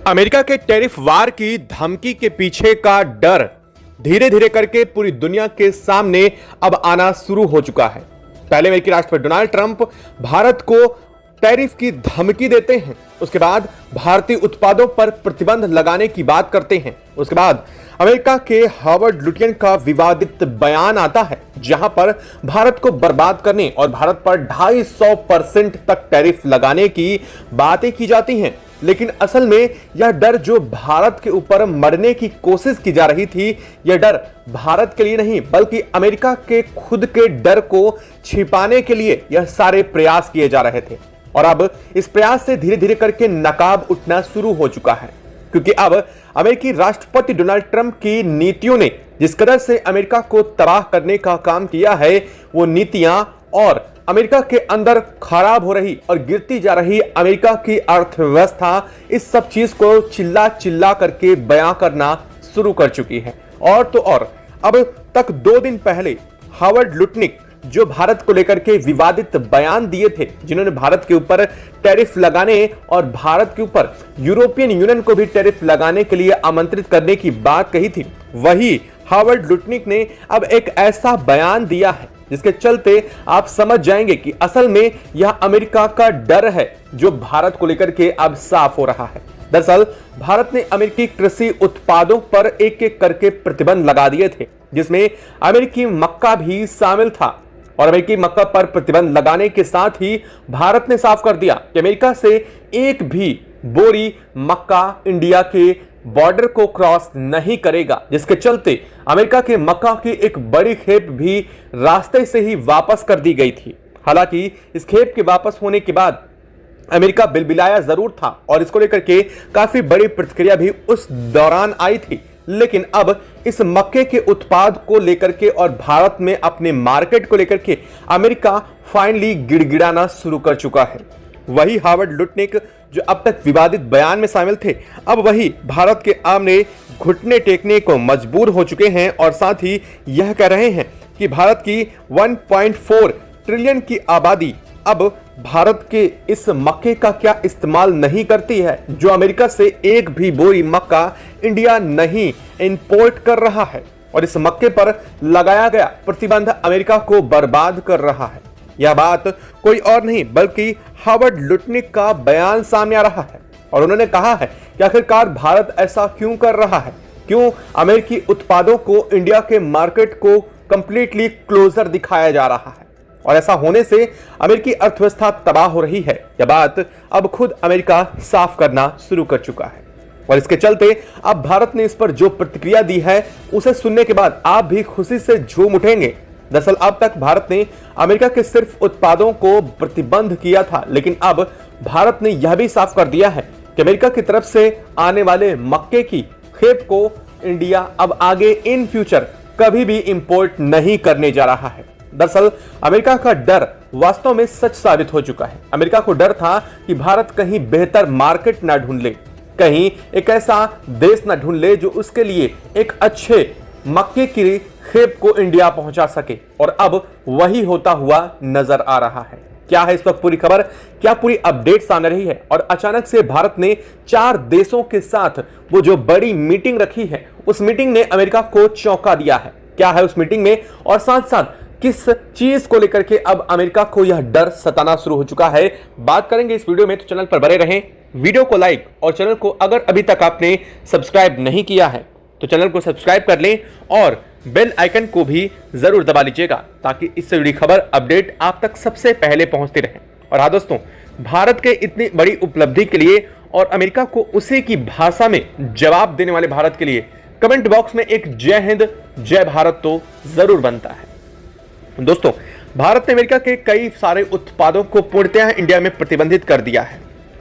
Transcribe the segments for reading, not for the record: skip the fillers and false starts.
America के tariff वार की धमकी के पीछे का डर धीरे धीरे करके पूरी दुनिया के सामने अब आना शुरू हो चुका है। पहले अमेरिकी राष्ट्रपति डोनाल्ड ट्रंप भारत को टैरिफ की धमकी देते हैं, उसके बाद भारतीय उत्पादों पर प्रतिबंध लगाने की बात करते हैं, उसके बाद अमेरिका के हावर्ड लुटियन का विवादित बयान आता है जहां पर भारत को बर्बाद करने और भारत पर 250% तक टैरिफ लगाने की बातें की जाती हैं। लेकिन असल में यह डर जो भारत के ऊपर मरने की कोशिश की जा रही थी, यह डर भारत के लिए नहीं बल्कि अमेरिका के खुद के डर को छिपाने के लिए यह सारे प्रयास किए जा रहे थे। और अब इस प्रयास से धीरे धीरे करके नकाब उठना शुरू हो चुका है, क्योंकि अब अमेरिकी राष्ट्रपति डोनाल्ड ट्रंप की नीतियों ने जिस कदर से अमेरिका को तबाह करने का काम किया है, वो नीतियां और अमेरिका के अंदर खराब हो रही और गिरती जा रही अमेरिका की अर्थव्यवस्था, इस सब चीज को चिल्ला चिल्ला करके बयां करना शुरू कर चुकी है। और तो और अब तक 2 दिन पहले हावर्ड लुटनिक जो भारत को लेकर के विवादित बयान दिए थे, जिन्होंने भारत के ऊपर टैरिफ लगाने और भारत के ऊपर यूरोपियन यूनियन को भी टैरिफ लगाने के लिए आमंत्रित करने की बात कही थी, वही हावर्ड लुटनिक ने अब एक ऐसा बयान दिया है जिसके चलते आप समझ जाएंगे कि असल में यह अमेरिका का डर है जो भारत को लेकर के अब साफ हो रहा है। दरअसल भारत ने अमेरिकी कृषि उत्पादों पर एक एक करके प्रतिबंध लगा दिए थे, जिसमें अमेरिकी मक्का भी शामिल था। और अमेरिकी मक्का पर प्रतिबंध लगाने के साथ ही भारत ने साफ कर दिया कि अमेरिका से एक भी बोरी मक्का इंडिया के बॉर्डर को क्रॉस नहीं करेगा, जिसके चलते अमेरिका के मक्का की एक बड़ी खेप भी रास्ते से ही वापस कर दी गई थी। हालांकि इस खेप के वापस होने के बाद अमेरिका बिलबिलाया जरूर था और इसको लेकर के काफी बड़ी प्रतिक्रिया भी उस दौरान आई थी, लेकिन अब इस मक्के के उत्पाद को लेकर के और भारत में अपने मार्केट को लेकर के अमेरिका फाइनली गिड़गिड़ाना शुरू कर चुका है। वही हावर्ड लुटनिक जो अब तक विवादित बयान में शामिल थे, अब वही भारत के आमने घुटने टेकने को मजबूर हो चुके हैं और साथ ही यह कह रहे हैं कि भारत की 1.4 ट्रिलियन की आबादी अब भारत के इस मक्के का क्या इस्तेमाल नहीं करती है, जो अमेरिका से एक भी बोरी मक्का इंडिया नहीं इंपोर्ट कर रहा है। और इस मक्के पर लगाया गया प्रतिबंध अमेरिका को बर्बाद कर रहा है। यह बात कोई और नहीं बल्कि हावर्ड लुटनिक का बयान सामने आ रहा है। और उन्होंने कहा है कि आखिरकार भारत ऐसा क्यों कर रहा है, क्यों अमेरिकी उत्पादों को इंडिया के मार्केट को कंप्लीटली क्लोजर दिखाया जा रहा है, और ऐसा होने से अमेरिकी अर्थव्यवस्था तबाह हो रही है। यह बात अब खुद अमेरिका साफ करना शुरू कर चुका है। और इसके चलते अब भारत ने इस पर जो प्रतिक्रिया दी है, उसे सुनने के बाद आप भी खुशी से झूम उठेंगे। दरअसल अब तक भारत ने अमेरिका के सिर्फ उत्पादों को प्रतिबंध किया था, लेकिन अब भारत ने यह भी साफ कर दिया है कि अमेरिका की तरफ से आने वाले मक्के की खेप को इंडिया अब आगे इन फ्यूचर कभी भी इंपोर्ट नहीं करने जा रहा है। दरअसल अमेरिका का डर वास्तव में सच साबित हो चुका है। अमेरिका को डर था कि भारत कहीं बेहतर मार्केट ना ढूंढ ले, कहीं एक ऐसा देश ना ढूंढ ले जो उसके लिए एक अच्छे मक्के की खेप को इंडिया पहुंचा सके, और अब वही होता हुआ नजर आ रहा है। क्या है इस वक्त पूरी खबर, क्या पूरी अपडेट सामने रही है, और अचानक से भारत ने 4 देशों के साथ वो जो बड़ी मीटिंग रखी है, उस मीटिंग ने अमेरिका को चौंका दिया है। क्या है उस मीटिंग में, और साथ साथ किस चीज को लेकर के अब अमेरिका को यह डर सताना शुरू हो चुका है, बात करेंगे इस वीडियो में। तो चैनल पर बने रहें, वीडियो को लाइक और चैनल को अगर अभी तक आपने सब्सक्राइब नहीं किया है तो चैनल को सब्सक्राइब कर लें और बेल आइकन को भी जरूर दबा लीजिएगा, ताकि इससे जुड़ी खबर अपडेट आप तक सबसे पहले पहुंचती रहे। और हाँ दोस्तों, भारत के इतनी बड़ी उपलब्धि के लिए और अमेरिका को उसी की भाषा में जवाब देने वाले भारत के लिए कमेंट बॉक्स में एक जय हिंद जय भारत तो जरूर बनता है। दोस्तों, भारत ने अमेरिका के कई सारे उत्पादों को पूर्णतः इंडिया में प्रतिबंधित कर दिया है,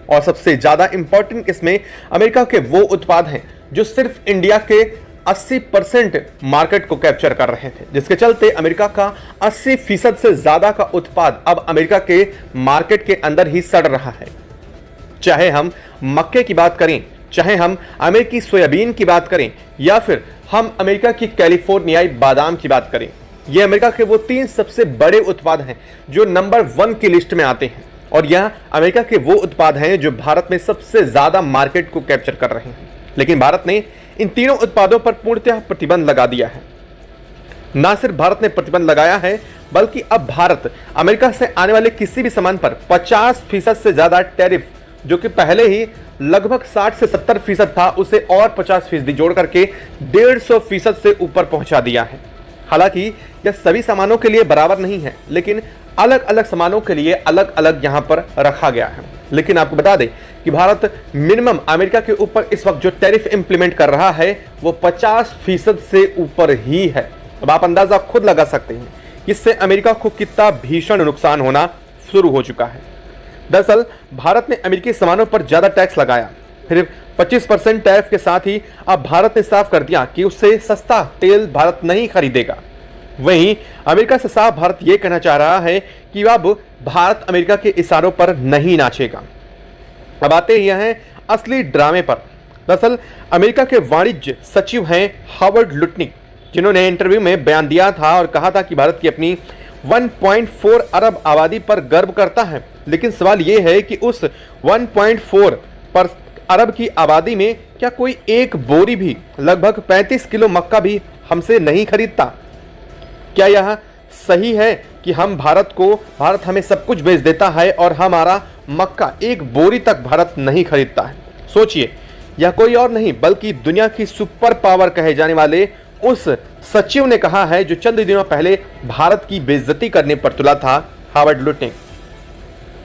और सबसे ज्यादा इंपॉर्टेंट इसमें अमेरिका के वो उत्पाद हैं जो सिर्फ इंडिया के 80% मार्केट को कैप्चर कर रहे थे, जिसके चलते अमेरिका का 80% से ज्यादा का उत्पाद अब अमेरिका के मार्केट के अंदर ही सड़ रहा है। चाहे हम मक्के की बात करें, चाहे हम अमेरिकी सोयाबीन की बात करें, या फिर हम अमेरिका की कैलिफोर्नियाई बादाम की बात करें, ये अमेरिका के वो 3 सबसे बड़े उत्पाद हैं जो नंबर 1 की लिस्ट में आते हैं। और यह अमेरिका के वो उत्पाद हैं जो भारत में सबसे ज्यादा मार्केट को कैप्चर कर रहे हैं। लेकिन भारत ने इन तीनों उत्पादों पर पूर्णतः प्रतिबंध लगा दिया है। ना सिर्फ भारत ने प्रतिबंध लगाया है, बल्कि अब भारत अमेरिका से आने वाले किसी भी सामान पर 50% से ज्यादा टैरिफ, जो कि पहले ही लगभग 60 से 70% था, उसे और 50% जोड़ करके 150% से ऊपर पहुंचा दिया है। हालांकि यह सभी सामानों के लिए बराबर नहीं है, लेकिन अलग अलग सामानों के लिए अलग अलग यहां पर रखा गया है। लेकिन आपको बता दें कि भारत मिनिमम अमेरिका के ऊपर इस वक्त जो टैरिफ इंप्लीमेंट कर रहा है वो 50% से ऊपर ही है। अब आप अंदाजा खुद लगा सकते हैं इससे अमेरिका को कितना भीषण नुकसान होना शुरू हो चुका है। दरअसल भारत ने अमेरिकी सामानों पर ज्यादा टैक्स लगाया, फिर 25% टैरिफ के साथ ही अब भारत ने साफ कर दिया कि उससे सस्ता तेल भारत नहीं खरीदेगा। वहीं अमेरिका से साफ भारत यह कहना चाह रहा है कि अब भारत अमेरिका के इशारों पर नहीं नाचेगा। अब आते ही हैं असली ड्रामे पर। दरअसल अमेरिका के वाणिज्य सचिव हैं हावर्ड लुटनिक, जिन्होंने इंटरव्यू में बयान दिया था और कहा था कि भारत की अपनी 1.4 अरब आबादी पर गर्व करता है, लेकिन सवाल यह है कि उस 1.4 अरब की आबादी में क्या कोई एक बोरी भी, लगभग 35 किलो मक्का भी हमसे नहीं खरीदता? क्या यह सही है कि भारत हमें सब कुछ बेच देता है और हमारा मक्का एक बोरी तक भारत नहीं खरीदता है? सोचिए, यह कोई और नहीं बल्कि दुनिया की सुपर पावर कहे जाने वाले उस सचिव ने कहा है, जो चंद दिनों पहले भारत की बेइज्जती करने पर तुला था, हावर्ड लुटनिक।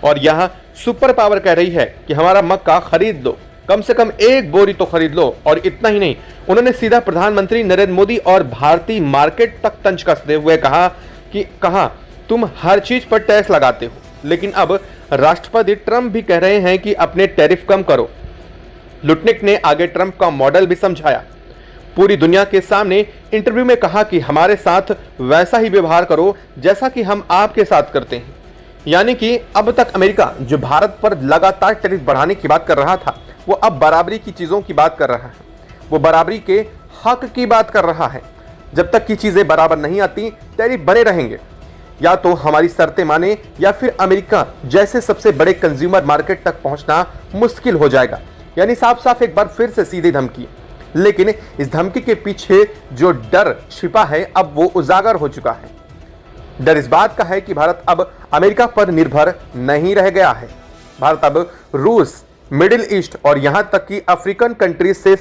और यह सुपर पावर कह रही है कि हमारा मक्का खरीद लो, कम से कम एक बोरी तो खरीद लो। और इतना ही नहीं, उन्होंने सीधा प्रधानमंत्री नरेंद्र मोदी और भारतीय मार्केट तक तंज कसते हुए कहा तुम हर चीज पर टैक्स लगाते हो। लेकिन अब राष्ट्रपति ट्रंप भी कह रहे हैं कि अपने टैरिफ कम करो। लुटनिक ने आगे ट्रंप का मॉडल भी समझाया, पूरी दुनिया के सामने इंटरव्यू में कहा कि हमारे साथ वैसा ही व्यवहार करो जैसा कि हम आपके साथ करते हैं। यानी कि अब तक अमेरिका जो भारत पर लगातार टैरिफ बढ़ाने की बात कर रहा था, वो अब बराबरी की चीजों की बात कर रहा है, वो बराबरी के हक की बात कर रहा है। जब तक की चीजें बराबर नहीं आती, टैरिफ बने रहेंगे। या तो हमारी शर्तें माने या फिर अमेरिका जैसे सबसे बड़े कंज्यूमर मार्केट तक पहुंचना मुश्किल हो जाएगा। यानी साफ साफ एक बार फिर से सीधी धमकी। लेकिन इस धमकी के पीछे जो डर छिपा है, अब वो उजागर हो चुका है। डर इस बात का है कि भारत अब अमेरिका पर निर्भर नहीं रह गया है। भारत अब रूस, मिडिल ईस्ट और यहां तक कि अफ्रीकन कंट्रीज से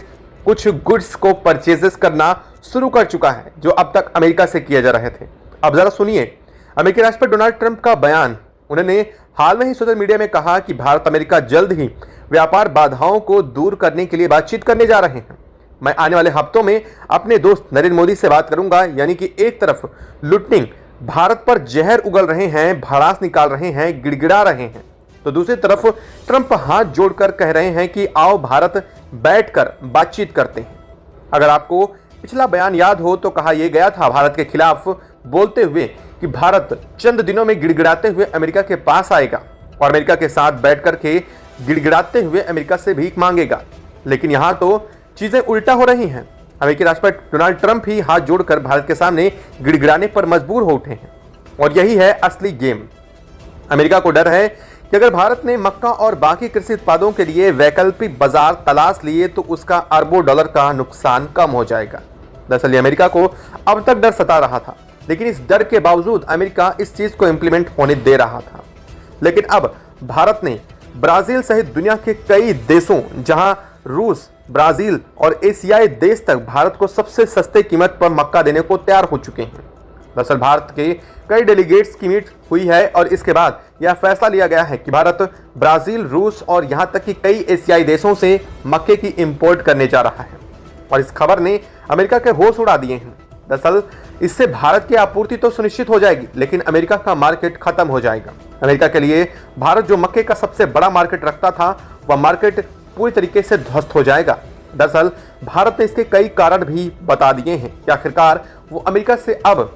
कुछ गुड्स को परचेजेस करना शुरू कर चुका है, जो अब तक अमेरिका से किए जा रहे थे। अब जरा सुनिए अमेरिकी राष्ट्रपति डोनाल्ड ट्रंप का बयान। उन्होंने हाल में ही सोशल मीडिया में कहा कि भारत अमेरिका जल्द ही व्यापार बाधाओं को दूर करने के लिए बातचीत करने जा रहे हैं। मैं आने वाले हफ्तों में अपने दोस्त नरेंद्र मोदी से बात करूंगा। यानी कि एक तरफ लुटनिक भारत पर जहर उगल रहे हैं, भड़ास निकाल रहे हैं, गिड़गिड़ा रहे हैं, तो दूसरी तरफ ट्रंप हाथ जोड़कर कह रहे हैं कि आओ भारत बैठकर बातचीत करते हैं। अगर आपको पिछला बयान याद हो तो कहा यह गया था भारत के खिलाफ बोलते हुए कि भारत चंद दिनों में गिड़गिड़ाते हुए अमेरिका के पास आएगा और अमेरिका के साथ बैठकर के गिड़गिड़ाते हुए अमेरिका से भीख मांगेगा। लेकिन यहां तो चीजें उल्टा हो रही हैं। अमेरिकी राष्ट्रपति डोनाल्ड ट्रंप ही हाथ जोड़कर भारत के सामने गिड़गिड़ाने पर मजबूर हो उठे हैं। और यही है असली गेम। अमेरिका को डर है कि अगर भारत ने मक्का और बाकी कृषि उत्पादों के लिए वैकल्पिक बाजार तलाश लिए तो उसका अरबों डॉलर का नुकसान कम हो जाएगा। दरअसल अमेरिका को अब तक डर सता रहा था, लेकिन इस डर के बावजूद अमेरिका इस चीज को इंप्लीमेंट होने दे रहा था। लेकिन अब भारत ने ब्राजील सहित दुनिया के कई देशों, जहां रूस, ब्राजील और एशियाई देश तक भारत को सबसे सस्ते कीमत पर मक्का देने को तैयार हो चुके हैं। दरअसल भारत के कई डेलीगेट्स की मीट हुई है और इसके बाद यह फैसला लिया गया है कि भारत ब्राजील, रूस और यहां तक कि कई एशियाई देशों से मक्के की इंपोर्ट करने जा रहा है। और इस खबर ने अमेरिका के होश उड़ा दिए हैं। दरअसल इससे भारत की आपूर्ति तो सुनिश्चित हो जाएगी, लेकिन अमेरिका का मार्केट खत्म हो जाएगा। अमेरिका के लिए भारत जो मक्के का सबसे बड़ा मार्केट रखता था, वह मार्केट पूरी तरीके से ध्वस्त हो जाएगा। दरअसल भारत ने इसके कई कारण भी बता दिए हैं कि आखिरकार वो अमेरिका से अब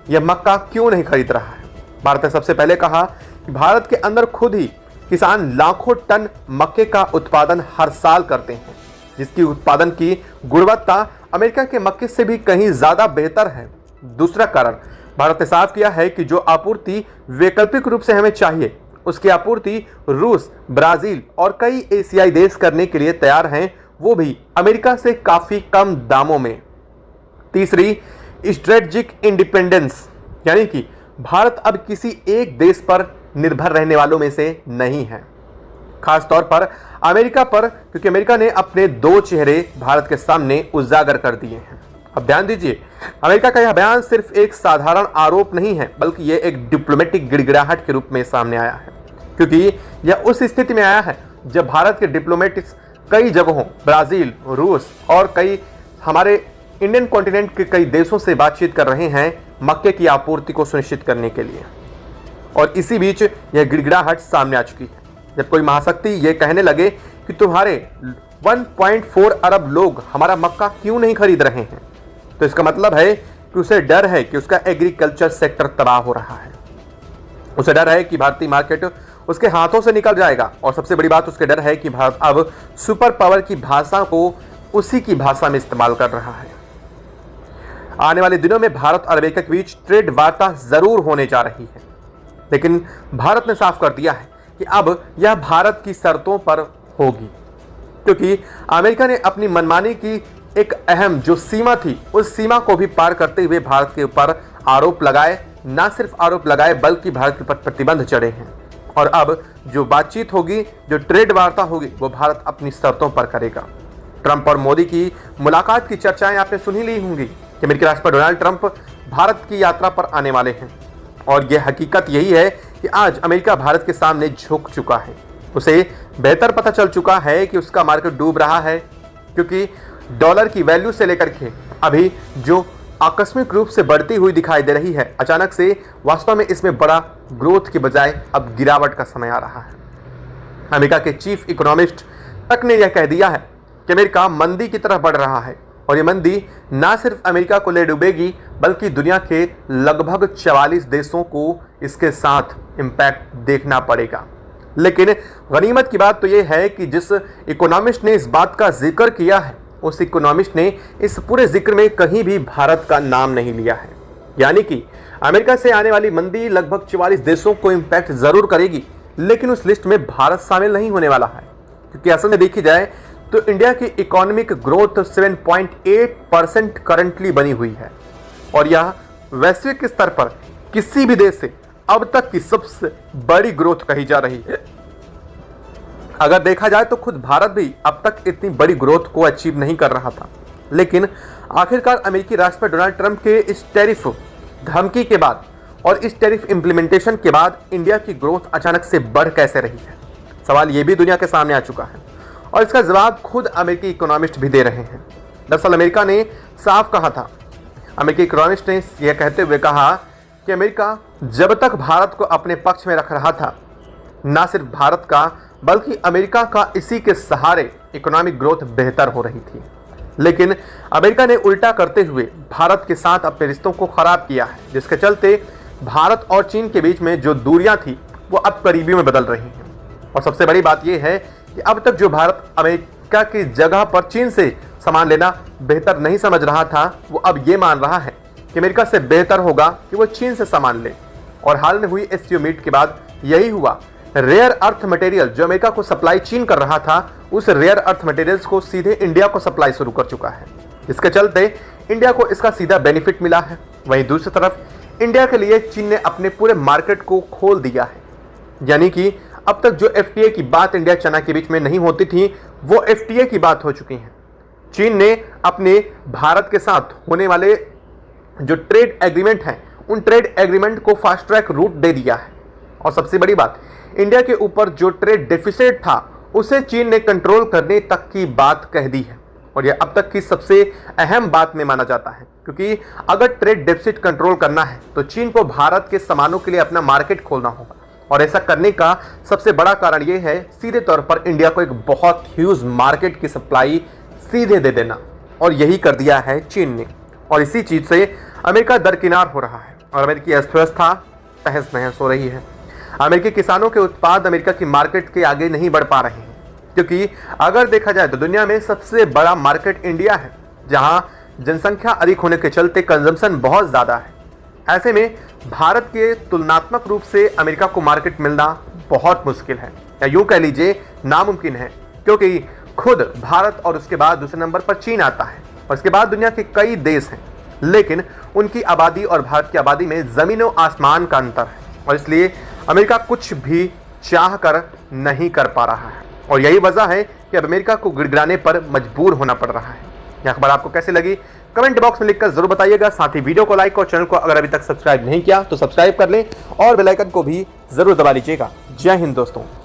यह मक्का क्यों नहीं खरीद रहा है। भारत ने सबसे पहले कहा कि भारत के अंदर खुद ही किसान लाखों टन मक्के का उत्पादन हर साल करते हैं, जिसकी उत्पादन की गुणवत्ता अमेरिका के मक्के से भी कहीं ज्यादा बेहतर है। दूसरा कारण भारत ने साफ किया है कि जो आपूर्ति वैकल्पिक रूप से हमें चाहिए, उसकी आपूर्ति रूस, ब्राजील और कई एशियाई देश करने के लिए तैयार हैं, वो भी अमेरिका से काफी कम दामों में। तीसरी, स्ट्रेटेजिक इंडिपेंडेंस, यानी कि भारत अब किसी एक देश पर निर्भर रहने वालों में से नहीं है, खास तौर पर अमेरिका पर, क्योंकि अमेरिका ने अपने दो चेहरे भारत के सामने उजागर कर दिए हैं। अब ध्यान दीजिए, अमेरिका का यह बयान सिर्फ एक साधारण आरोप नहीं है, बल्कि यह एक डिप्लोमेटिक गिड़गिड़ाहट के रूप में सामने आया है, क्योंकि यह उस स्थिति में आया है जब भारत के डिप्लोमेटिक्स कई जगहों, ब्राजील, रूस और कई हमारे इंडियन कॉन्टिनेंट के कई देशों से बातचीत कर रहे हैं मक्के की आपूर्ति को सुनिश्चित करने के लिए। और इसी बीच यह गिड़गिड़ाहट सामने आ चुकी है जब कोई महाशक्ति ये कहने लगे कि तुम्हारे 1.4 अरब लोग हमारा मक्का क्यों नहीं खरीद रहे हैं, तो इसका मतलब है कि उसे डर है कि उसका एग्रीकल्चर सेक्टर तबाह हो रहा है। उसे डर है कि भारतीय मार्केट उसके हाथों से निकल जाएगा, और सबसे बड़ी बात उसके डर है कि भारत अब सुपर पावर की भाषा को उसी की भाषा में इस्तेमाल कर रहा है। आने वाले दिनों में भारत और अमेरिका के बीच ट्रेड वार्ता जरूर होने जा रही है, लेकिन भारत ने साफ कर दिया है कि अब यह भारत की शर्तों पर होगी, क्योंकि अमेरिका ने अपनी मनमानी की एक अहम जो सीमा थी, उस सीमा को भी पार करते हुए भारत के ऊपर आरोप लगाए, ना सिर्फ आरोप लगाए बल्कि भारत के ऊपर प्रतिबंध चढ़े हैं। और अब जो बातचीत होगी, जो ट्रेड वार्ता होगी, वो भारत अपनी शर्तों पर करेगा। ट्रंप और मोदी की मुलाकात की चर्चाएं आपने सुन ही ली होंगी कि अमेरिकी राष्ट्रपति डोनाल्ड ट्रंप भारत की यात्रा पर आने वाले हैं, और यह हकीकत यही है कि आज अमेरिका भारत के सामने झुक चुका है। उसे बेहतर पता चल चुका है कि उसका मार्केट डूब रहा है, क्योंकि डॉलर की वैल्यू से लेकर के अभी जो आकस्मिक रूप से बढ़ती हुई दिखाई दे रही है, अचानक से वास्तव में इसमें बड़ा ग्रोथ के बजाय अब गिरावट का समय आ रहा है। अमेरिका के चीफ इकोनॉमिस्ट तक ने यह कह दिया है कि अमेरिका मंदी की तरफ बढ़ रहा है, और ये मंदी ना सिर्फ अमेरिका को ले डूबेगी बल्कि दुनिया के लगभग 44 देशों को इसके साथ इम्पैक्ट देखना पड़ेगा। लेकिन गनीमत की बात तो ये है कि जिस इकोनॉमिस्ट ने इस बात का जिक्र किया है, उस इकोनॉमिस्ट ने इस पूरे जिक्र में कहीं भी भारत का नाम नहीं लिया है। यानी कि अमेरिका से आने वाली मंदी लगभग 44 देशों को इम्पैक्ट जरूर करेगी, लेकिन उस लिस्ट में भारत शामिल नहीं होने वाला है, क्योंकि असल में देखी जाए तो इंडिया की इकोनॉमिक ग्रोथ 7.8% करंटली बनी हुई है, और यह वैश्विक स्तर पर किसी भी देश से अब तक की सबसे बड़ी ग्रोथ कही जा रही है। अगर देखा जाए तो खुद भारत भी अब तक इतनी बड़ी ग्रोथ को अचीव नहीं कर रहा था, लेकिन आखिरकार अमेरिकी राष्ट्रपति डोनाल्ड ट्रंप के इस टैरिफ धमकी के बाद और इस टैरिफ इंप्लीमेंटेशन के बाद इंडिया की ग्रोथ अचानक से बढ़ कैसे रही है, सवाल ये भी दुनिया के सामने आ चुका है, और इसका जवाब खुद अमेरिकी इकोनॉमिस्ट भी दे रहे हैं। दरअसल अमेरिका ने साफ कहा था, अमेरिकी इकोनॉमिस्ट ने यह कहते हुए कहा कि अमेरिका जब तक भारत को अपने पक्ष में रख रहा था, ना सिर्फ भारत का बल्कि अमेरिका का इसी के सहारे इकोनॉमिक ग्रोथ बेहतर हो रही थी। लेकिन अमेरिका ने उल्टा करते हुए भारत के साथ अपने रिश्तों को खराब किया है, जिसके चलते भारत और चीन के बीच में जो दूरियां थी वो अब करीबी में बदल रही हैं। और सबसे बड़ी बात यह है कि अब तक जो भारत अमेरिका की जगह पर चीन से सामान लेना बेहतर नहीं समझ रहा था, वो अब ये मान रहा है कि अमेरिका से बेहतर होगा कि वो चीन से सामान ले। और हाल में हुई एससीओ मीट के बाद यही हुआ। रेयर अर्थ मटेरियल जो अमेरिका को सप्लाई चीन कर रहा था, उस रेयर अर्थ मटेरियल्स को सीधे इंडिया को सप्लाई शुरू कर चुका है। इसके चलते इंडिया को इसका सीधा बेनिफिट मिला है। वहीं दूसरी तरफ इंडिया के लिए चीन ने अपने पूरे मार्केट को खोल दिया है, यानी कि अब तक जो एफटीए की बात इंडिया चाइना के बीच में नहीं होती थी, वो एफटीए की बात हो चुकी है। चीन ने अपने भारत के साथ होने वाले जो ट्रेड एग्रीमेंट हैं, उन ट्रेड एग्रीमेंट को फास्ट ट्रैक रूट दे दिया है। और सबसे बड़ी बात, इंडिया के ऊपर जो ट्रेड डेफिसिट था उसे चीन ने कंट्रोल करने तक की बात कह दी है, और यह अब तक की सबसे अहम बात में माना जाता है, क्योंकि अगर ट्रेड डेफिसिट कंट्रोल करना है तो चीन को भारत के सामानों के लिए अपना मार्केट खोलना होगा। और ऐसा करने का सबसे बड़ा कारण यह है सीधे तौर पर इंडिया को एक बहुत ह्यूज मार्केट की सप्लाई सीधे दे देना, और यही कर दिया है चीन ने। और इसी चीज से अमेरिका दरकिनार हो रहा है और अमेरिकी अर्थव्यवस्था तहस नहस हो रही है। अमेरिकी किसानों के उत्पाद अमेरिका की मार्केट के आगे नहीं बढ़ पा रहे हैं, क्योंकि अगर देखा जाए तो दुनिया में सबसे बड़ा मार्केट इंडिया है, जहां जनसंख्या अधिक होने के चलते कंजम्पशन बहुत ज़्यादा है। ऐसे में भारत के तुलनात्मक रूप से अमेरिका को मार्केट मिलना बहुत मुश्किल है, या यूं कह लीजिए नामुमकिन है, क्योंकि खुद भारत और उसके बाद दूसरे नंबर पर चीन आता है और उसके बाद दुनिया के कई देश हैं, लेकिन उनकी आबादी और भारत की आबादी में जमीनों आसमान का अंतर है और इसलिए अमेरिका कुछ भी चाह कर नहीं कर पा रहा है और यही वजह है कि अब अमेरिका को गिड़गिड़ाने पर मजबूर होना पड़ रहा है। यह खबर आपको कैसी लगी कमेंट बॉक्स में लिखकर जरूर बताइएगा। साथ ही वीडियो को लाइक और चैनल को अगर अभी तक सब्सक्राइब नहीं किया तो सब्सक्राइब कर लें और बेल आइकन को भी जरूर दबा लीजिएगा। जय हिंद दोस्तों।